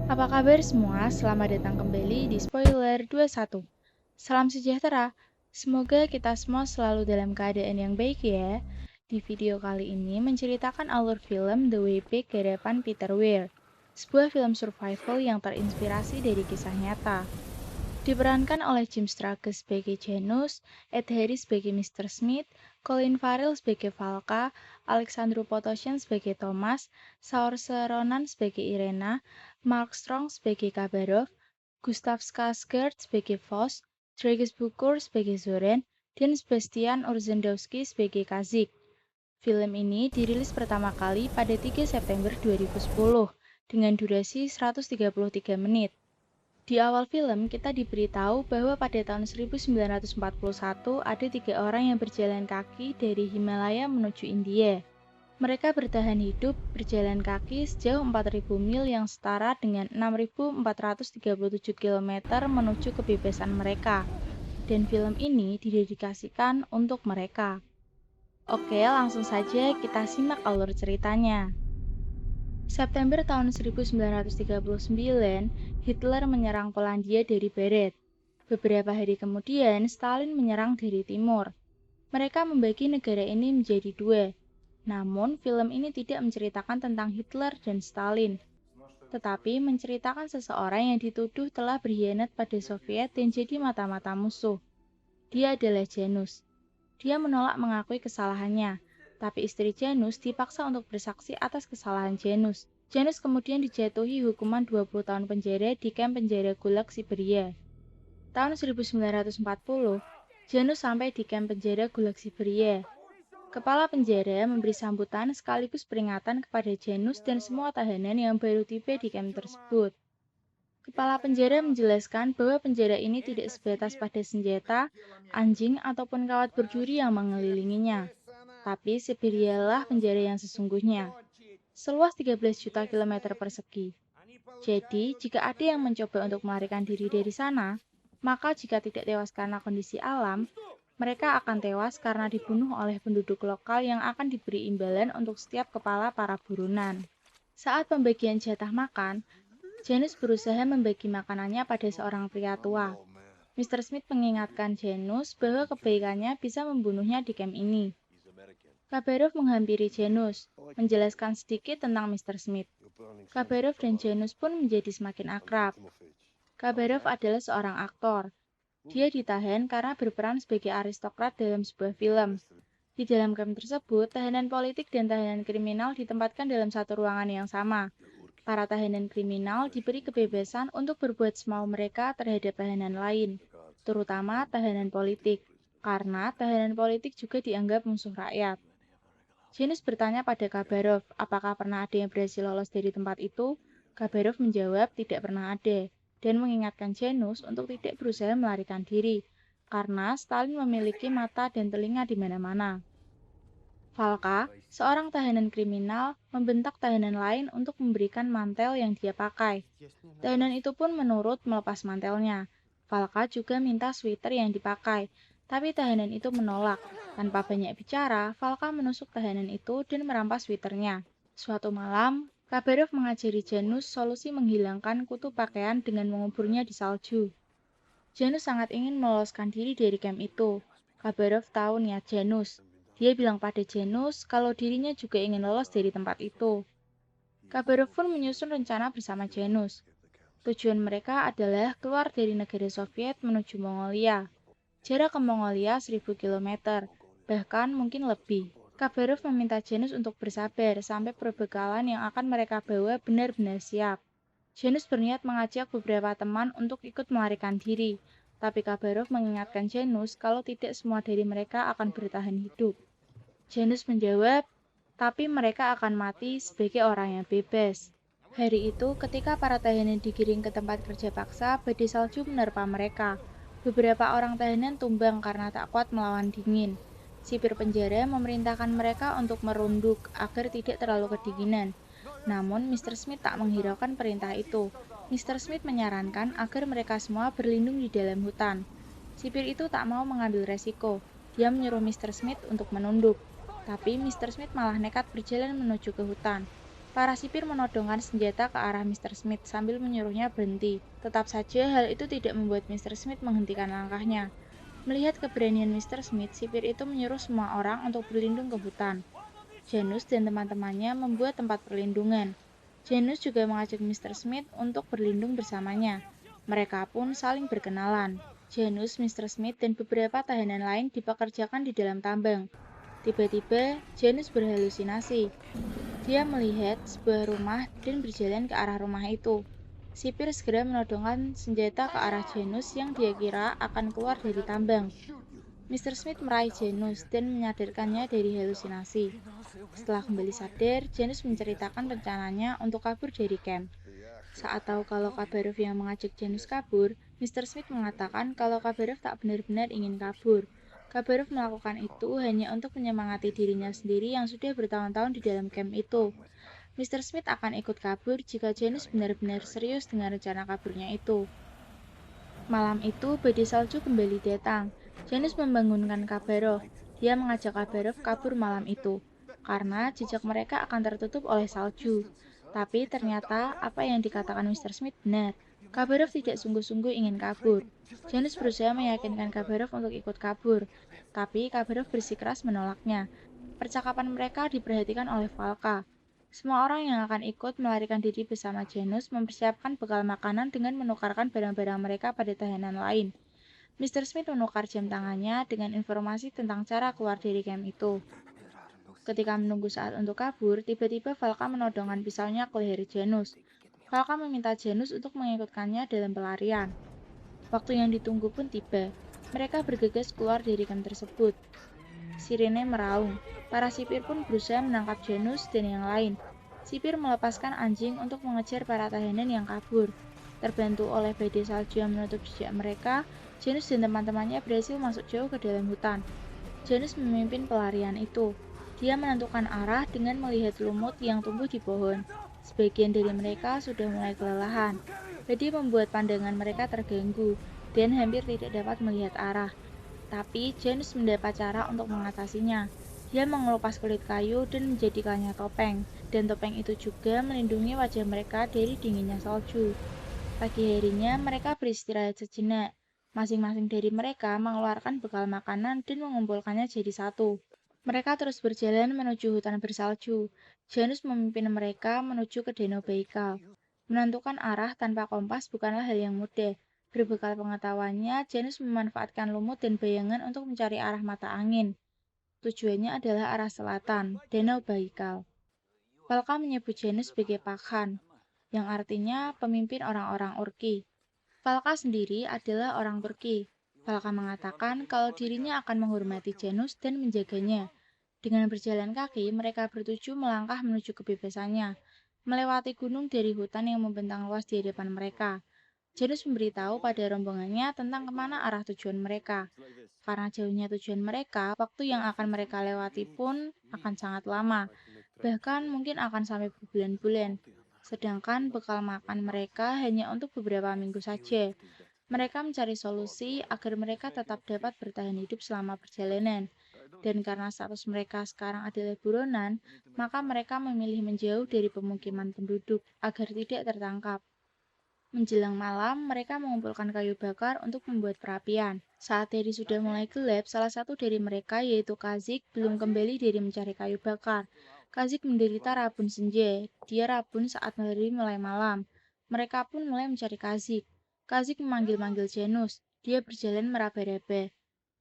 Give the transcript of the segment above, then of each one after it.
Apa kabar semua? Selamat datang kembali di Spoiler 21. Salam sejahtera. Semoga kita semua selalu dalam keadaan yang baik ya. Di video kali ini menceritakan alur film The Way Back hadapan Peter Weir, sebuah film survival yang terinspirasi dari kisah nyata. Diperankan oleh Jim Sturgess sebagai Janus, Ed Harris sebagai Mr. Smith, Colin Farrell sebagai Valka, Alexandru Potosyan sebagai Thomas, Saoirse Ronan sebagai Irena, Mark Strong sebagai Khabarov, Gustav Skarsgård sebagai Voss, Dragus Bukur sebagai Zoren, dan Sebastian Urzędowski sebagai Kazik. Film ini dirilis pertama kali pada 3 September 2010 dengan durasi 133 menit. Di awal film, kita diberitahu bahwa pada tahun 1941 ada 3 orang yang berjalan kaki dari Himalaya menuju India. Mereka bertahan hidup berjalan kaki sejauh 4.000 mil yang setara dengan 6.437 km menuju kebebasan mereka. Dan film ini didedikasikan untuk mereka. Oke, langsung saja kita simak alur ceritanya. September tahun 1939, Hitler menyerang Polandia dari barat. Beberapa hari kemudian, Stalin menyerang dari timur. Mereka membagi negara ini menjadi dua. Namun, film ini tidak menceritakan tentang Hitler dan Stalin, tetapi menceritakan seseorang yang dituduh telah berkhianat pada Soviet dan jadi mata-mata musuh. Dia adalah Janus. Dia menolak mengakui kesalahannya, tapi istri Janus dipaksa untuk bersaksi atas kesalahan Janus. Janus kemudian dijatuhi hukuman 20 tahun penjara di kamp penjara Gulag Siberia. Tahun 1940, Janus sampai di kamp penjara Gulag Siberia. Kepala penjara memberi sambutan sekaligus peringatan kepada Janus dan semua tahanan yang baru tiba di kamp tersebut. Kepala penjara menjelaskan bahwa penjara ini tidak sebatas pada senjata, anjing, ataupun kawat berduri yang mengelilinginya. Tapi Siberialah penjara yang sesungguhnya, seluas 13 juta kilometer persegi. Jadi, jika ada yang mencoba untuk melarikan diri dari sana, maka jika tidak tewas karena kondisi alam, mereka akan tewas karena dibunuh oleh penduduk lokal yang akan diberi imbalan untuk setiap kepala para buronan. Saat pembagian jatah makan, Janus berusaha membagi makanannya pada seorang pria tua. Mr. Smith mengingatkan Janus bahwa kebaikannya bisa membunuhnya di camp ini. Khabarov menghampiri Janus, menjelaskan sedikit tentang Mr. Smith. Khabarov dan Janus pun menjadi semakin akrab. Khabarov adalah seorang aktor. Dia ditahan karena berperan sebagai aristokrat dalam sebuah film. Di dalam kamp tersebut, tahanan politik dan tahanan kriminal ditempatkan dalam satu ruangan yang sama. Para tahanan kriminal diberi kebebasan untuk berbuat semau mereka terhadap tahanan lain, terutama tahanan politik, karena tahanan politik juga dianggap musuh rakyat. Janus bertanya pada Khabarov, apakah pernah ada yang berhasil lolos dari tempat itu? Khabarov menjawab tidak pernah ada, dan mengingatkan Janus untuk tidak berusaha melarikan diri, karena Stalin memiliki mata dan telinga di mana-mana. Valka, seorang tahanan kriminal, membentak tahanan lain untuk memberikan mantel yang dia pakai. Tahanan itu pun menurut melepas mantelnya. Valka juga minta sweater yang dipakai, tapi tahanan itu menolak. Tanpa banyak bicara, Valka menusuk tahanan itu dan merampas sweaternya. Suatu malam, Khabarov mengajari Janus solusi menghilangkan kutu pakaian dengan menguburnya di salju. Janus sangat ingin meloloskan diri dari camp itu. Khabarov tahu niat Janus. Dia bilang pada Janus kalau dirinya juga ingin lolos dari tempat itu. Khabarov pun menyusun rencana bersama Janus. Tujuan mereka adalah keluar dari negara Soviet menuju Mongolia. Jarak ke Mongolia 1000 km, bahkan mungkin lebih. Khabarov meminta Janus untuk bersabar sampai perbekalan yang akan mereka bawa benar-benar siap. Janus berniat mengajak beberapa teman untuk ikut melarikan diri, tapi Khabarov mengingatkan Janus kalau tidak semua dari mereka akan bertahan hidup. Janus menjawab, tapi mereka akan mati sebagai orang yang bebas. Hari itu, ketika para tahanan digiring ke tempat kerja paksa, badai salju menerpa mereka. Beberapa orang tahanan tumbang karena tak kuat melawan dingin. Sipir penjara memerintahkan mereka untuk merunduk agar tidak terlalu kedinginan. Namun, Mr. Smith tak menghiraukan perintah itu. Mr. Smith menyarankan agar mereka semua berlindung di dalam hutan. Sipir itu tak mau mengambil resiko. Dia menyuruh Mr. Smith untuk menunduk. Tapi Mr. Smith malah nekat berjalan menuju ke hutan. Para sipir menodongkan senjata ke arah Mr. Smith sambil menyuruhnya berhenti. Tetap saja hal itu tidak membuat Mr. Smith menghentikan langkahnya. Melihat keberanian Mr. Smith, sipir itu menyuruh semua orang untuk berlindung ke hutan. Janus dan teman-temannya membuat tempat perlindungan. Janus juga mengajak Mr. Smith untuk berlindung bersamanya. Mereka pun saling berkenalan. Janus, Mr. Smith, dan beberapa tahanan lain dipekerjakan di dalam tambang. Tiba-tiba, Janus berhalusinasi. Dia melihat sebuah rumah dan berjalan ke arah rumah itu. Sipir segera menodongkan senjata ke arah Janus yang dia kira akan keluar dari tambang. Mr. Smith meraih Janus dan menyadarkannya dari halusinasi. Setelah kembali sadar, Janus menceritakan rencananya untuk kabur dari camp. Saat tahu kalau Kabarov yang mengajak Janus kabur, Mr. Smith mengatakan kalau Kabarov tak benar-benar ingin kabur. Kabarov melakukan itu hanya untuk menyemangati dirinya sendiri yang sudah bertahun-tahun di dalam camp itu. Mr. Smith akan ikut kabur jika Janus benar-benar serius dengan rencana kaburnya itu. Malam itu, badai salju kembali datang. Janus membangunkan Kabarov. Dia mengajak Kabarov kabur malam itu, karena jejak mereka akan tertutup oleh salju. Tapi ternyata apa yang dikatakan Mr. Smith benar. Kabarov tidak sungguh-sungguh ingin kabur. Janus berusaha meyakinkan Kabarov untuk ikut kabur, tapi Kabarov bersikeras menolaknya. Percakapan mereka diperhatikan oleh Valka. Semua orang yang akan ikut melarikan diri bersama Janus mempersiapkan bekal makanan dengan menukarkan barang-barang mereka pada tahanan lain. Mr. Smith menukar jam tangannya dengan informasi tentang cara keluar dari camp itu. Ketika menunggu saat untuk kabur, tiba-tiba Valka menodongkan pisaunya ke leher Janus. Valka meminta Janus untuk mengikutkannya dalam pelarian. Waktu yang ditunggu pun tiba. Mereka bergegas keluar dari camp tersebut. Sirene meraung. Para sipir pun berusaha menangkap Janus dan yang lain. Sipir melepaskan anjing untuk mengejar para tahanan yang kabur. Terbantu oleh badai salju yang menutup jejak mereka, Janus dan teman-temannya berhasil masuk jauh ke dalam hutan. Janus memimpin pelarian itu. Dia menentukan arah dengan melihat lumut yang tumbuh di pohon. Sebagian dari mereka sudah mulai kelelahan. Badai membuat pandangan mereka terganggu dan hampir tidak dapat melihat arah. Tapi Janus mendapat cara untuk mengatasinya. Dia mengelupas kulit kayu dan menjadikannya topeng, dan topeng itu juga melindungi wajah mereka dari dinginnya salju. Pagi harinya mereka beristirahat sejenak. Masing-masing dari mereka mengeluarkan bekal makanan dan mengumpulkannya jadi satu. Mereka terus berjalan menuju hutan bersalju. Janus memimpin mereka menuju ke Danau Baikal. Menentukan arah tanpa kompas bukanlah hal yang mudah. Berbekal pengetahuannya, Janus memanfaatkan lumut dan bayangan untuk mencari arah mata angin. Tujuannya adalah arah selatan, Danau Baikal. Valka menyebut Janus sebagai Pakhan, yang artinya pemimpin orang-orang Urki. Valka sendiri adalah orang Turki. Valka mengatakan kalau dirinya akan menghormati Janus dan menjaganya. Dengan berjalan kaki, mereka bertuju melangkah menuju kebebasannya, melewati gunung dari hutan yang membentang luas di hadapan mereka. Janus memberitahu pada rombongannya tentang kemana arah tujuan mereka. Karena jauhnya tujuan mereka, waktu yang akan mereka lewati pun akan sangat lama, bahkan mungkin akan sampai berbulan-bulan. Sedangkan bekal makan mereka hanya untuk beberapa minggu saja. Mereka mencari solusi agar mereka tetap dapat bertahan hidup selama perjalanan. Dan karena status mereka sekarang adalah buronan, maka mereka memilih menjauh dari pemukiman penduduk agar tidak tertangkap. Menjelang malam, mereka mengumpulkan kayu bakar untuk membuat perapian. Saat hari sudah mulai gelap, salah satu dari mereka, yaitu Kazik, belum kembali dari mencari kayu bakar. Kazik menderita rabun senja. Dia rabun saat hari mulai malam. Mereka pun mulai mencari Kazik. Kazik memanggil-manggil Janus. Dia berjalan meraba-raba.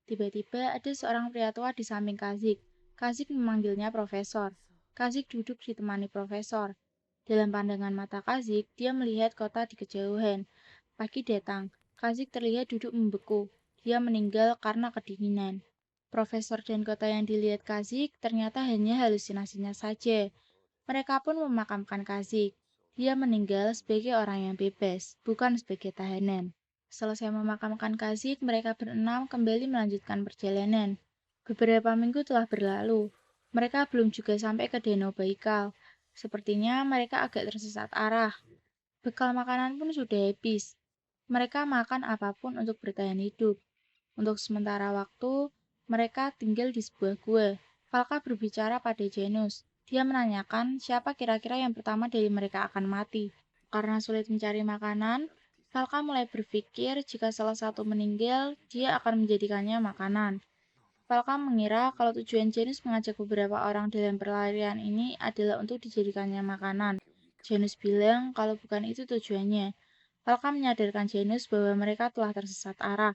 Tiba-tiba ada seorang pria tua di samping Kazik. Kazik memanggilnya Profesor. Kazik duduk ditemani Profesor. Dalam pandangan mata Kazik, dia melihat kota di kejauhan. Pagi datang, Kazik terlihat duduk membeku. Dia meninggal karena kedinginan. Profesor dan kota yang dilihat Kazik ternyata hanya halusinasinya saja. Mereka pun memakamkan Kazik. Dia meninggal sebagai orang yang bebas, bukan sebagai tahanan. Selesai memakamkan Kazik, mereka berenam kembali melanjutkan perjalanan. Beberapa minggu telah berlalu. Mereka belum juga sampai ke Danau Baikal. Sepertinya mereka agak tersesat arah. Bekal makanan pun sudah habis. Mereka makan apapun untuk bertahan hidup. Untuk sementara waktu, mereka tinggal di sebuah gua. Valka berbicara pada Janus. Dia menanyakan siapa kira-kira yang pertama dari mereka akan mati. Karena sulit mencari makanan, Valka mulai berpikir jika salah satu meninggal, dia akan menjadikannya makanan. Valka mengira kalau tujuan Janus mengajak beberapa orang dalam perlarian ini adalah untuk dijadikannya makanan. Janus bilang kalau bukan itu tujuannya. Valka menyadarkan Janus bahwa mereka telah tersesat arah.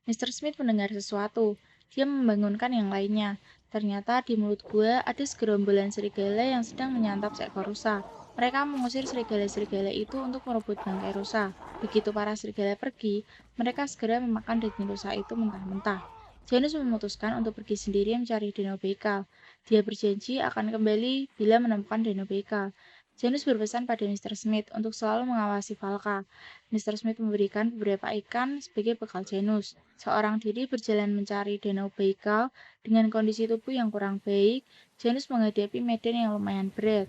Mr. Smith mendengar sesuatu. Dia membangunkan yang lainnya. Ternyata di mulut gua ada segerombolan serigala yang sedang menyantap seekor rusa. Mereka mengusir serigala-serigala itu untuk merebut bangkai rusa. Begitu para serigala pergi, mereka segera memakan daging rusa itu mentah-mentah. Janus memutuskan untuk pergi sendiri mencari Danau Baikal. Dia berjanji akan kembali bila menemukan Danau Baikal. Janus berpesan pada Mr. Smith untuk selalu mengawasi Valka. Mr. Smith memberikan beberapa ikan sebagai bekal Janus. Seorang diri berjalan mencari Danau Baikal dengan kondisi tubuh yang kurang baik. Janus menghadapi medan yang lumayan berat.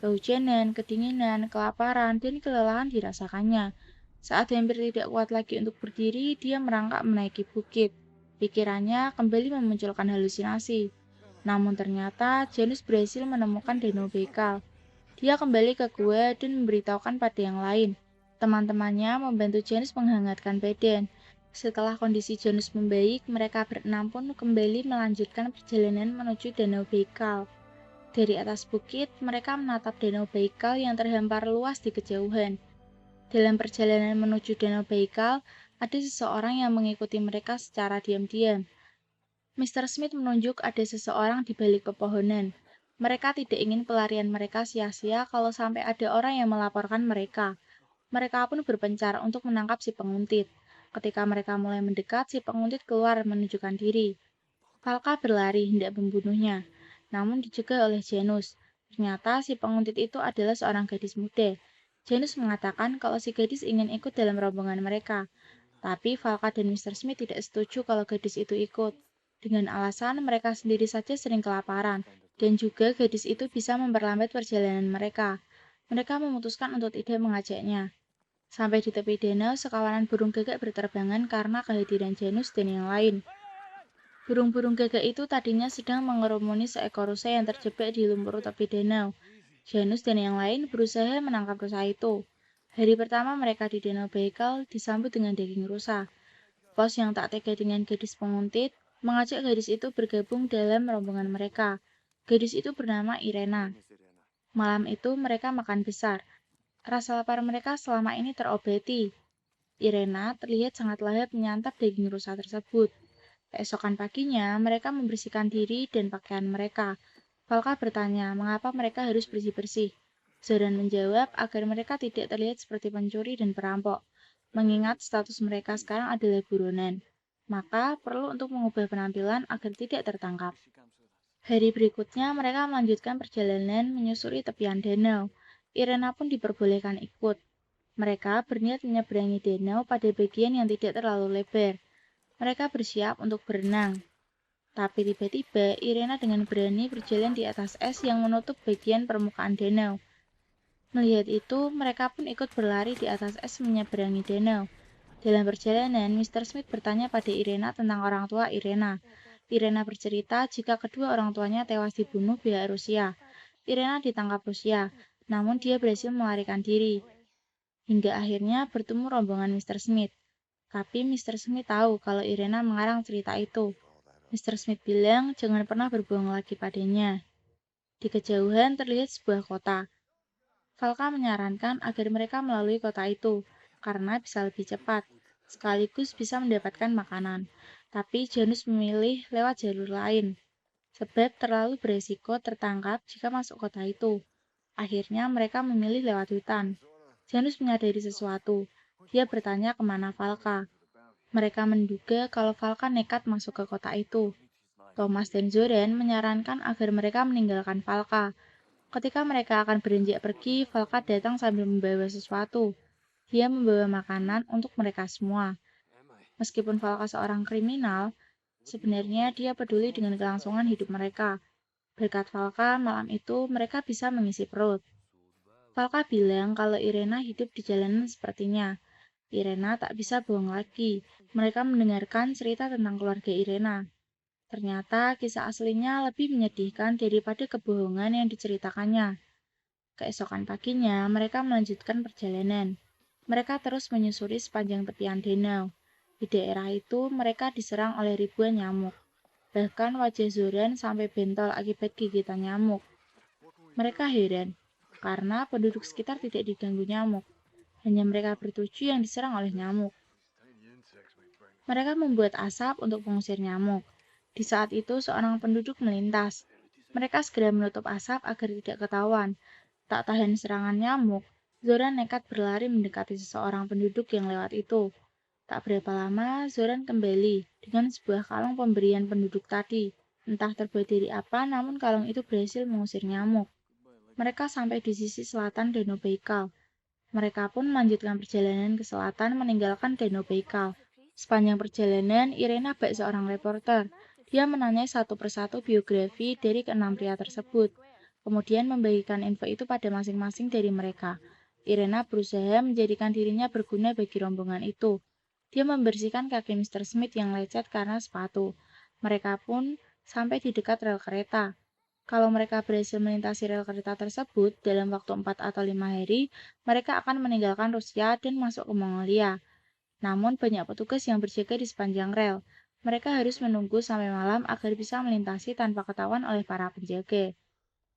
Kehujanan, kedinginan, kelaparan, dan kelelahan dirasakannya. Saat hampir tidak kuat lagi untuk berdiri, dia merangkak menaiki bukit. Pikirannya kembali memunculkan halusinasi. Namun ternyata Janus berhasil menemukan Danau Baikal. Dia kembali ke gua dan memberitahukan pada yang lain. Teman-temannya membantu Janus menghangatkan badan. Setelah kondisi Janus membaik, mereka berenam pun kembali melanjutkan perjalanan menuju Danau Baikal. Dari atas bukit, mereka menatap Danau Baikal yang terhampar luas di kejauhan. Dalam perjalanan menuju Danau Baikal, ada seseorang yang mengikuti mereka secara diam-diam. Mr. Smith menunjuk ada seseorang di balik pepohonan. Mereka tidak ingin pelarian mereka sia-sia kalau sampai ada orang yang melaporkan mereka. Mereka pun berpencar untuk menangkap si penguntit. Ketika mereka mulai mendekat, si penguntit keluar menunjukkan diri. Valka berlari hendak membunuhnya, namun dicegah oleh Janus. Ternyata si penguntit itu adalah seorang gadis muda. Janus mengatakan kalau si gadis ingin ikut dalam rombongan mereka. Tapi Valka dan Mr. Smith tidak setuju kalau gadis itu ikut. Dengan alasan mereka sendiri saja sering kelaparan, dan juga gadis itu bisa memperlambat perjalanan mereka. Mereka memutuskan untuk tidak mengajaknya. Sampai di tepi danau, sekawanan burung gagak berterbangan karena kehadiran Janus dan yang lain. Burung-burung gagak itu tadinya sedang mengerumuni seekor rusa yang terjebak di lumpur tepi danau. Janus dan yang lain berusaha menangkap rusa itu. Hari pertama mereka di Danau Baikal disambut dengan daging rusa. Bos yang tak tega dengan gadis penguntit mengajak gadis itu bergabung dalam rombongan mereka. Gadis itu bernama Irena. Malam itu mereka makan besar. Rasa lapar mereka selama ini terobati. Irena terlihat sangat lahap menyantap daging rusa tersebut. Keesokan paginya, mereka membersihkan diri dan pakaian mereka. Valka bertanya mengapa mereka harus bersih-bersih. Zoran menjawab agar mereka tidak terlihat seperti pencuri dan perampok, mengingat status mereka sekarang adalah buronan. Maka perlu untuk mengubah penampilan agar tidak tertangkap. Hari berikutnya mereka melanjutkan perjalanan menyusuri tepian danau. Irena pun diperbolehkan ikut. Mereka berniat menyeberangi danau pada bagian yang tidak terlalu lebar. Mereka bersiap untuk berenang. Tapi tiba-tiba Irena dengan berani berjalan di atas es yang menutup bagian permukaan danau. Melihat itu, mereka pun ikut berlari di atas es menyeberangi danau. Dalam perjalanan, Mr. Smith bertanya pada Irena tentang orang tua Irena. Irena bercerita jika kedua orang tuanya tewas dibunuh pihak Rusia. Irena ditangkap Rusia, namun dia berhasil melarikan diri. Hingga akhirnya bertemu rombongan Mr. Smith. Tapi Mr. Smith tahu kalau Irena mengarang cerita itu. Mr. Smith bilang jangan pernah berbohong lagi padanya. Di kejauhan terlihat sebuah kota. Valka menyarankan agar mereka melalui kota itu, karena bisa lebih cepat, sekaligus bisa mendapatkan makanan. Tapi Janus memilih lewat jalur lain, sebab terlalu beresiko tertangkap jika masuk kota itu. Akhirnya mereka memilih lewat hutan. Janus menyadari sesuatu. Dia bertanya kemana Valka. Mereka menduga kalau Valka nekat masuk ke kota itu. Thomas dan Zoran menyarankan agar mereka meninggalkan Valka. Ketika mereka akan beranjak pergi, Valka datang sambil membawa sesuatu. Dia membawa makanan untuk mereka semua. Meskipun Valka seorang kriminal, sebenarnya dia peduli dengan kelangsungan hidup mereka. Berkat Valka, malam itu mereka bisa mengisi perut. Valka bilang kalau Irena hidup di jalanan sepertinya. Irena tak bisa bohong lagi. Mereka mendengarkan cerita tentang keluarga Irena. Ternyata kisah aslinya lebih menyedihkan daripada kebohongan yang diceritakannya. Keesokan paginya, mereka melanjutkan perjalanan. Mereka terus menyusuri sepanjang tepian danau. Di daerah itu, mereka diserang oleh ribuan nyamuk. Bahkan wajah Zoran sampai bentol akibat gigitan nyamuk. Mereka heran, karena penduduk sekitar tidak diganggu nyamuk. Hanya mereka bertujuh yang diserang oleh nyamuk. Mereka membuat asap untuk mengusir nyamuk. Di saat itu, seorang penduduk melintas. Mereka segera menutup asap agar tidak ketahuan. Tak tahan serangan nyamuk, Zoran nekat berlari mendekati seseorang penduduk yang lewat itu. Tak berapa lama, Zoran kembali dengan sebuah kalung pemberian penduduk tadi. Entah terbuat dari apa, namun kalung itu berhasil mengusir nyamuk. Mereka sampai di sisi selatan Danau Baikal. Mereka pun melanjutkan perjalanan ke selatan meninggalkan Danau Baikal. Sepanjang perjalanan, Irena baik seorang reporter. Dia menanyai satu persatu biografi dari keenam pria tersebut, kemudian membagikan info itu pada masing-masing dari mereka. Irena berusaha menjadikan dirinya berguna bagi rombongan itu. Dia membersihkan kaki Mr. Smith yang lecet karena sepatu. Mereka pun sampai di dekat rel kereta. Kalau mereka berhasil melintasi rel kereta tersebut dalam waktu 4 atau 5 hari, mereka akan meninggalkan Rusia dan masuk ke Mongolia. Namun banyak petugas yang berjaga di sepanjang rel. Mereka harus menunggu sampai malam agar bisa melintasi tanpa ketahuan oleh para penjaga.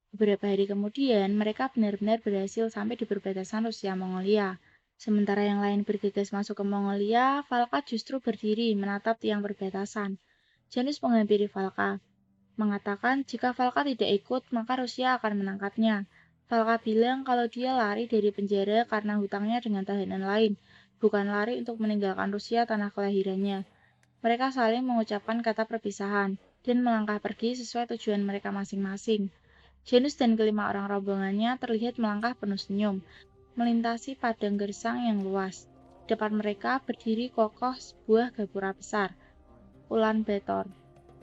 Beberapa hari kemudian, mereka benar-benar berhasil sampai di perbatasan Rusia-Mongolia. Sementara yang lain bergegas masuk ke Mongolia, Valka justru berdiri menatap tiang perbatasan. Janus menghampiri Valka, mengatakan jika Valka tidak ikut, maka Rusia akan menangkapnya. Valka bilang kalau dia lari dari penjara karena hutangnya dengan tahanan lain, bukan lari untuk meninggalkan Rusia tanah kelahirannya. Mereka saling mengucapkan kata perpisahan dan melangkah pergi sesuai tujuan mereka masing-masing. Janus dan kelima orang rombongannya terlihat melangkah penuh senyum, melintasi padang gersang yang luas. Depan mereka berdiri kokoh sebuah gapura besar, Ulan Bator,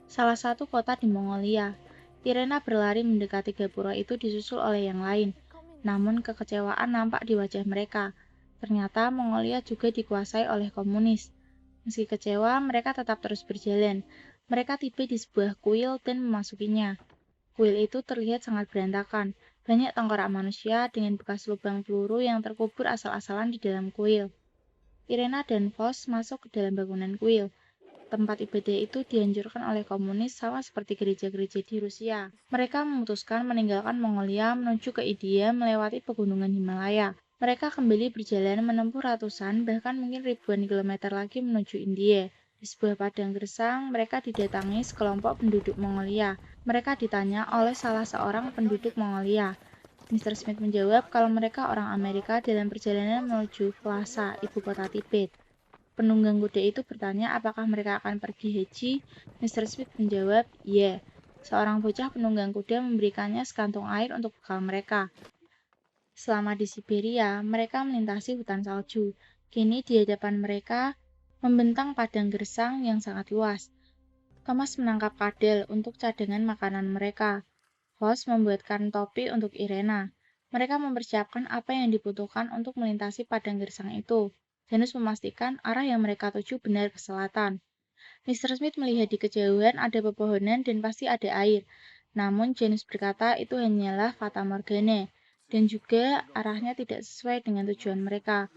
salah satu kota di Mongolia. Irena berlari mendekati gapura itu disusul oleh yang lain. Namun kekecewaan nampak di wajah mereka. Ternyata Mongolia juga dikuasai oleh komunis. Meski kecewa, mereka tetap terus berjalan. Mereka tiba di sebuah kuil dan memasukinya. Kuil itu terlihat sangat berantakan. Banyak tengkorak manusia dengan bekas lubang peluru yang terkubur asal-asalan di dalam kuil. Irena dan Vos masuk ke dalam bangunan kuil. Tempat ibadah itu dihancurkan oleh komunis sama seperti gereja-gereja di Rusia. Mereka memutuskan meninggalkan Mongolia menuju ke India melewati pegunungan Himalaya. Mereka kembali berjalan menempuh ratusan bahkan mungkin ribuan kilometer lagi menuju India. Di sebuah padang gersang, mereka didatangi sekelompok penduduk Mongolia. Mereka ditanya oleh salah seorang penduduk Mongolia. Mr. Smith menjawab kalau mereka orang Amerika dalam perjalanan menuju Lhasa, ibu kota Tibet. Penunggang kuda itu bertanya apakah mereka akan pergi haji. Mr. Smith menjawab, "Iya." Seorang bocah penunggang kuda memberikannya sekantung air untuk bekal mereka. Selama di Siberia, mereka melintasi hutan salju. Kini di hadapan mereka membentang padang gersang yang sangat luas. Thomas menangkap kadal untuk cadangan makanan mereka. Vos membuatkan topi untuk Irena. Mereka mempersiapkan apa yang dibutuhkan untuk melintasi padang gersang itu. Janus memastikan arah yang mereka tuju benar ke selatan. Mr. Smith melihat di kejauhan ada pepohonan dan pasti ada air. Namun Janus berkata itu hanyalah fata morgana dan juga arahnya tidak sesuai dengan tujuan mereka.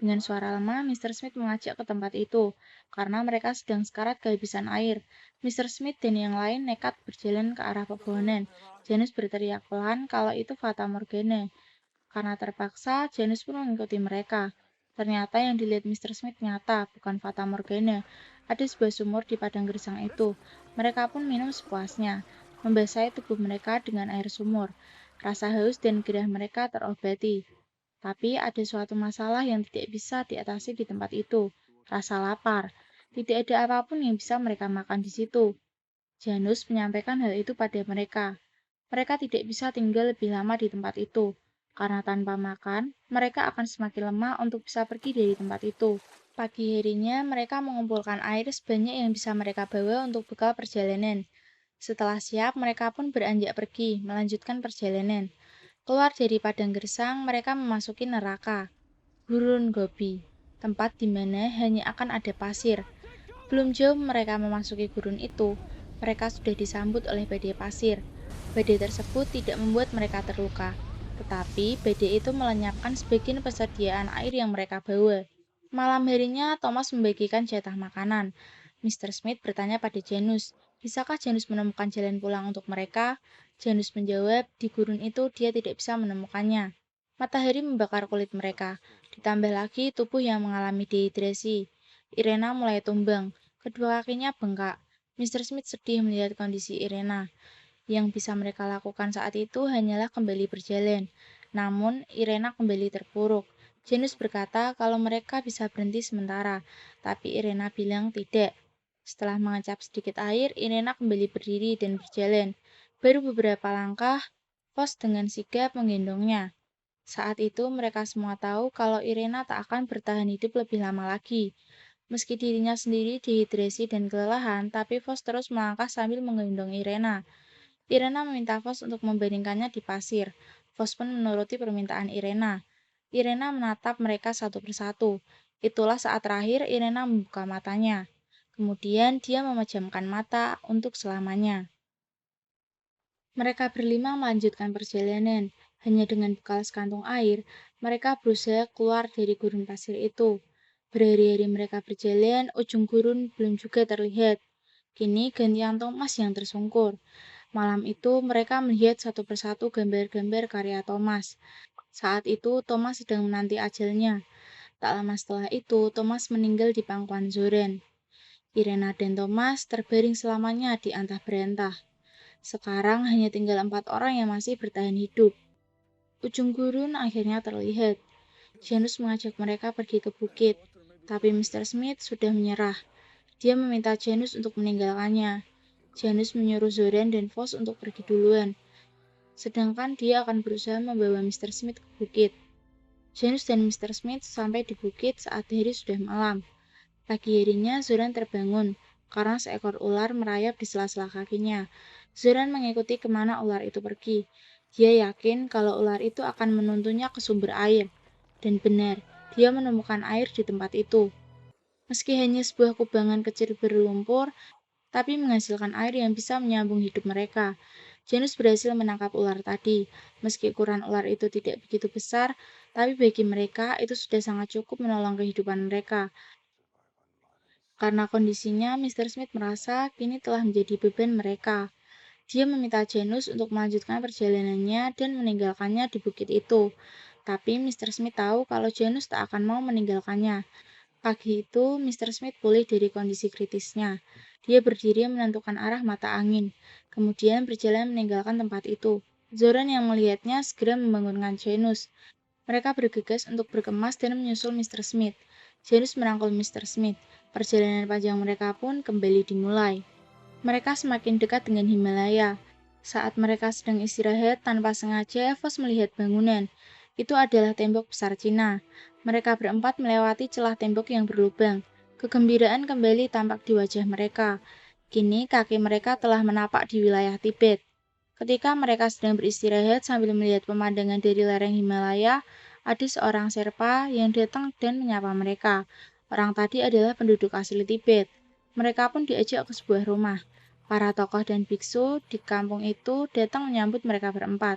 Dengan suara lemah, Mr. Smith mengajak ke tempat itu, karena mereka sedang sekarat kehabisan air. Mr. Smith dan yang lain nekat berjalan ke arah pepohonan. Janus berteriak pelan kalau itu fata morgana. Karena terpaksa, Janus pun mengikuti mereka. Ternyata yang dilihat Mr. Smith nyata, bukan fata morgana. Ada sebuah sumur di padang gersang itu. Mereka pun minum sepuasnya, membasahi tubuh mereka dengan air sumur. Rasa haus dan gerah mereka terobati. Tapi ada suatu masalah yang tidak bisa diatasi di tempat itu, rasa lapar. Tidak ada apapun yang bisa mereka makan di situ. Janus menyampaikan hal itu pada mereka. Mereka tidak bisa tinggal lebih lama di tempat itu, karena tanpa makan, mereka akan semakin lemah untuk bisa pergi dari tempat itu. Pagi harinya, mereka mengumpulkan air sebanyak yang bisa mereka bawa untuk bekal perjalanan. Setelah siap, mereka pun beranjak pergi, melanjutkan perjalanan. Keluar dari padang gersang, mereka memasuki neraka, Gurun Gobi, tempat di mana hanya akan ada pasir. Belum jauh mereka memasuki gurun itu, Mereka sudah disambut oleh badai pasir. Badai tersebut tidak membuat mereka terluka, tetapi badai itu melenyapkan sebagian persediaan air yang mereka bawa. Malam harinya, Thomas membagikan jatah makanan. Mr. Smith bertanya pada Janus, bisakah Janus menemukan jalan pulang untuk mereka? Janus menjawab, di gurun itu dia tidak bisa menemukannya. Matahari membakar kulit mereka, ditambah lagi tubuh yang mengalami dehidrasi. Irena mulai tumbang, kedua kakinya bengkak. Mr. Smith sedih melihat kondisi Irena. Yang bisa mereka lakukan saat itu hanyalah kembali berjalan. Namun, Irena kembali terpuruk. Janus berkata kalau mereka bisa berhenti sementara, tapi Irena bilang tidak. Setelah mengecap sedikit air, Irena kembali berdiri dan berjalan. Baru beberapa langkah, Vos dengan sigap menggendongnya. Saat itu mereka semua tahu kalau Irena tak akan bertahan hidup lebih lama lagi. Meski dirinya sendiri dehidrasi dan kelelahan, tapi Vos terus melangkah sambil menggendong Irena. Irena meminta Vos untuk membandingkannya di pasir. Vos pun menuruti permintaan Irena. Irena menatap mereka satu persatu. Itulah saat terakhir Irena membuka matanya. Kemudian dia memejamkan mata untuk selamanya. Mereka berlima melanjutkan perjalanan. Hanya dengan bekal sekantung air, mereka berusaha keluar dari gurun pasir itu. Berhari-hari mereka berjalan, ujung gurun belum juga terlihat. Kini gantian Thomas yang tersungkur. Malam itu mereka melihat satu persatu gambar-gambar karya Thomas. Saat itu Thomas sedang menanti ajalnya. Tak lama setelah itu Thomas meninggal di pangkuan Zoran. Irena dan Thomas terbaring selamanya di antah berantah. Sekarang hanya tinggal 4 orang yang masih bertahan hidup. Ujung gurun akhirnya terlihat. Janus mengajak mereka pergi ke bukit, tapi Mr. Smith sudah menyerah. Dia meminta Janus untuk meninggalkannya. Janus menyuruh Zoran dan Vos untuk pergi duluan, sedangkan dia akan berusaha membawa Mr. Smith ke bukit. Janus dan Mr. Smith sampai di bukit saat hari sudah malam. Pagi harinya Zoran terbangun karena seekor ular merayap di sela-sela kakinya. Zoran mengikuti kemana ular itu pergi. Dia yakin kalau ular itu akan menuntunnya ke sumber air. Dan benar, dia menemukan air di tempat itu. Meski hanya sebuah kubangan kecil berlumpur, tapi menghasilkan air yang bisa menyambung hidup mereka. Janus berhasil menangkap ular tadi. Meski ukuran ular itu tidak begitu besar, tapi bagi mereka itu sudah sangat cukup menolong kehidupan mereka. Karena kondisinya, Mr. Smith merasa kini telah menjadi beban mereka. Dia meminta Janus untuk melanjutkan perjalanannya dan meninggalkannya di bukit itu. Tapi Mr. Smith tahu kalau Janus tak akan mau meninggalkannya. Pagi itu, Mr. Smith pulih dari kondisi kritisnya. Dia berdiri menentukan arah mata angin, kemudian berjalan meninggalkan tempat itu. Zoran yang melihatnya segera membangunkan Janus. Mereka bergegas untuk berkemas dan menyusul Mr. Smith. Janus merangkul Mr. Smith. Perjalanan panjang mereka pun kembali dimulai. Mereka semakin dekat dengan Himalaya. Saat mereka sedang istirahat, tanpa sengaja Vos melihat bangunan. Itu adalah tembok besar Cina. Mereka berempat melewati celah tembok yang berlubang. Kegembiraan kembali tampak di wajah mereka. Kini kaki mereka telah menapak di wilayah Tibet. Ketika mereka sedang beristirahat sambil melihat pemandangan dari lereng Himalaya, ada seorang Sherpa yang datang dan menyapa mereka. Orang tadi adalah penduduk asli Tibet. Mereka pun diajak ke sebuah rumah. Para tokoh dan biksu di kampung itu datang menyambut mereka berempat.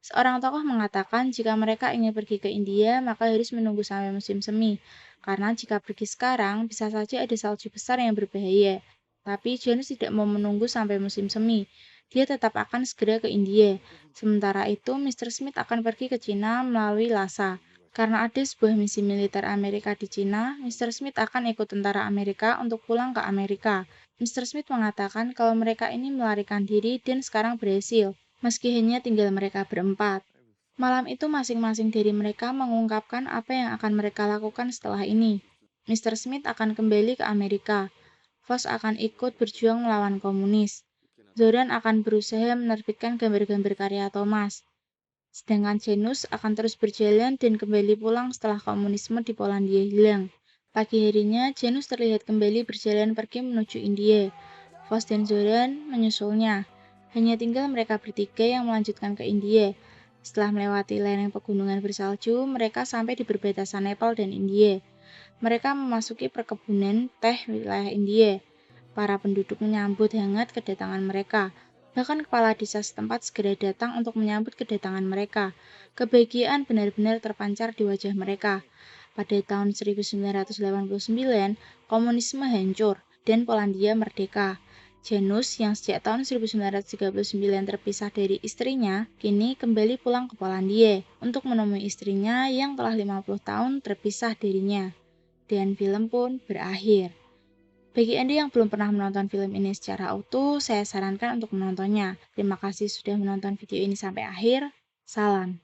Seorang tokoh mengatakan jika mereka ingin pergi ke India, maka harus menunggu sampai musim semi. Karena jika pergi sekarang, bisa saja ada salju besar yang berbahaya. Tapi Janus tidak mau menunggu sampai musim semi. Dia tetap akan segera ke India. Sementara itu, Mr. Smith akan pergi ke Cina melalui Lhasa. Karena ada sebuah misi militer Amerika di Cina, Mr. Smith akan ikut tentara Amerika untuk pulang ke Amerika. Mr. Smith mengatakan kalau mereka ini melarikan diri dan sekarang berhasil, meski hanya tinggal mereka berempat. Malam itu masing-masing dari mereka mengungkapkan apa yang akan mereka lakukan setelah ini. Mr. Smith akan kembali ke Amerika. Vos akan ikut berjuang melawan komunis. Zoran akan berusaha menerbitkan gambar-gambar karya Thomas. Sedangkan Janus akan terus berjalan dan kembali pulang setelah komunisme di Polandia hilang. Pagi harinya, Janus terlihat kembali berjalan pergi menuju India. Vos dan Zoran menyusulnya. Hanya tinggal mereka bertiga yang melanjutkan ke India. Setelah melewati lereng pegunungan bersalju, mereka sampai di perbatasan Nepal dan India. Mereka memasuki perkebunan teh wilayah India. Para penduduk menyambut hangat kedatangan mereka. Bahkan kepala desa setempat segera datang untuk menyambut kedatangan mereka. Kebahagiaan benar-benar terpancar di wajah mereka. Pada tahun 1989, komunisme hancur dan Polandia merdeka. Janus yang sejak tahun 1939 terpisah dari istrinya, kini kembali pulang ke Polandia untuk menemui istrinya yang telah 50 tahun terpisah darinya. Dan film pun berakhir. Bagi Anda yang belum pernah menonton film ini secara utuh, saya sarankan untuk menontonnya. Terima kasih sudah menonton video ini sampai akhir. Salam.